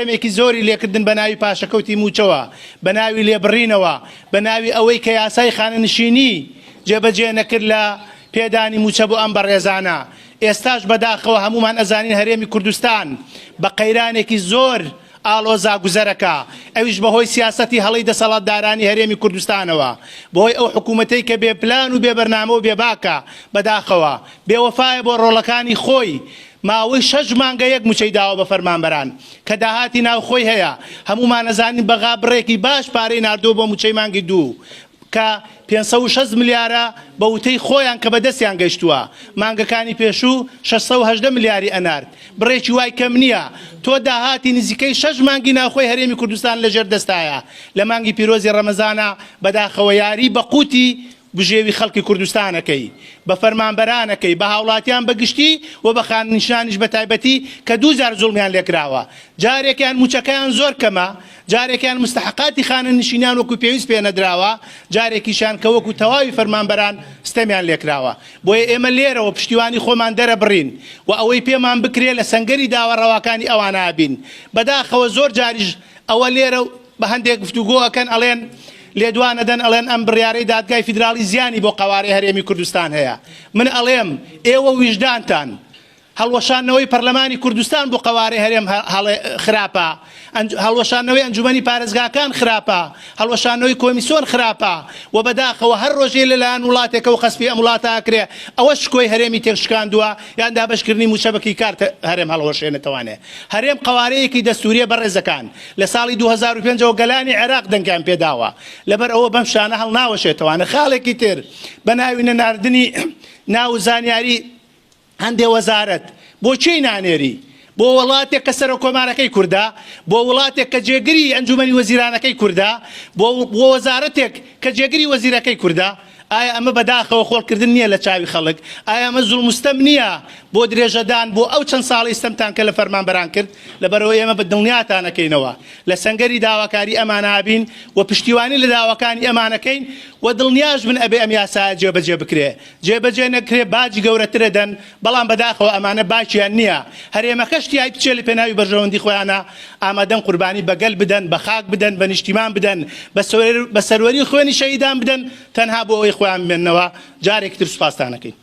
مێکی زۆری لێکردن بە ناوی پاشەکەوتی موچەوە، بە ناوی لێبڕینەوە، بە ناوی ئەوەی کە یاسای خانەنشینی جێبەجێ نەکرد لە پێدانی موچە بۆ ئەم بەڕێزانە. ئێستاش بەداخەوە هەمومان ئەزانین هەرێمی کوردستان بە قەیرانێکی زۆر ئاڵۆزا گوزەرەکە، ئەویش بەهۆی سیاسەتی هەڵەی دەسەڵاتدارانی هەرێمی کوردستانەوە، بەهۆی ئەو حکوومەتەی کە بێ پلان و بێ بەرنامە و بێباکە بەداخەوە بێوەفایە بۆ ڕۆڵەکانی خۆی. ماوەی 6 مانگە یەک موچەی داوە بە فەرمانبەران کە داهاتی ناو خۆی هەیە. هەمومان ئەزانین بەغا بڕێکی باش پارەی ناردووە بۆ موچەی مانگی 2 کە 560 ملیارە بە وتەی خۆیان کە بەدەستیان گەیشتووە. مانگەکانی پێشوو 618 ملیاری ئەنارد. بڕێکی وای کەم نییە. تۆ داهاتی نزیکەی 6 مانگی ناوخۆی هەرێمی کوردستان لەژێر دەستایە. لە مانگی پیرۆزی ڕەمەزانە بەداخەوە یاری بە قوتی بژێوی خەڵکی کوردستانەکەی، بە فەرمانبەرانەکەی، بە هاوڵاتیان بەگشتی و بە خاننشانیش بە تایبەتی کە 2000 زوڵمیان لێکراوە. جارێکیان موچەکەیان زۆر کەمە، جارێکیان مستحقاتی خانەنشینیان وەکو پێویست پێ نەدراوە، جارێکیشان کە وەکو تەواوی فەرمانبەران ستەمیان لێکراوە. بۆیە ئێمە لێرەوە پشتیوانی خۆمان دەرەبڕین و ئەوەی پێمان بکرێ لە سەنگەری داوەڕەواکانی ئەوانە بین. بەداخەوە زۆر جاریش ئەوە لێرە بە هەندێک گفتوگۆ ئەکەن ئەڵێن لێدوانە دەن ئەڵێن ئەم بڕیارەی دادگای فیدراڵی زیانی بۆ قەوارەی هەرێمی کوردستان هەیە. من ئەڵێم ئێوە ویژدانتان هەڵوەشانەوەی پەرلەمانی کوردستان بۆ قەوارەی هەرێم خراپە، هەڵوەشانەوەی ئەنجومەنی پارێزگاکان خراپە، هەڵوەشانەوەی کۆمیسیۆن خراپە و بەداخەوە هەر ڕۆژێ لەلایەن وڵاتێکە و خەسپی ئەم وڵاتە ئاکرێ ئەوە شکۆی هەرێمی تێکشکاندووە یان دابەشکردنی موچەبەکی کار هەرێم هەڵوەشێنێتەوانێ. هەرێم قەوارەیەکی دەستوریە بەڕێزەکان لە ساڵی 2005 گەلانی عێراق دەنگیان پێداوە، لەبەر ئەوە بەم شانە هەڵناوەشێتەوانە. خاڵێکی تر بە ناوی نەناردنی ناو زانیاری هەندێ وەزارەت بۆچی نانێری؟ بۆ وڵاتێک کە سەرۆ کۆمارەکەی کووردا، بۆ وڵاتێک کە جێگری ئەنجومەنی وەزیرانەکەی کووردا، بۆ وەزارەتێک کە جێگری وەزیرەکەی کووردا. ئایا ئەمە بەداخەوە خۆڵکردن نییە لە چاوی خەڵک؟ ئایا ئەمە زوڵمستەم نییە بۆ درێژەدان بۆ ئەو چەند ساڵی ستەمتان کە لە فەرمانبەران کرد؟ لەبەرەوە ئێمە بە دڵنیاتانەکەینەوە لە سەنگەری داواکاری ئەمانە بین و پشتیوانی لە داواکانی ئەمانەکەین و دڵنیاش بن ئەبێ ئەم یاسایە جێبەجێ بکرێ. جێبەجێ نەکرێ باجی گەورەترە دەن، بەڵام بەداخەوە ئەمانە باکیان نییە. هەرێمەکەشتی ئای بچێ لە پێناوی بەرژەوەندی خۆیانە ئامادەن قوربانی بەگەل بدەن، بە خاک بدەن، بە نیشتیمان بدەن، بە سەروەری خوێنی شەهیدان بدەن، تەنها بۆ ئەوەی خۆیان بمێننەوە. جارێکی تر سوپاستانەکەین.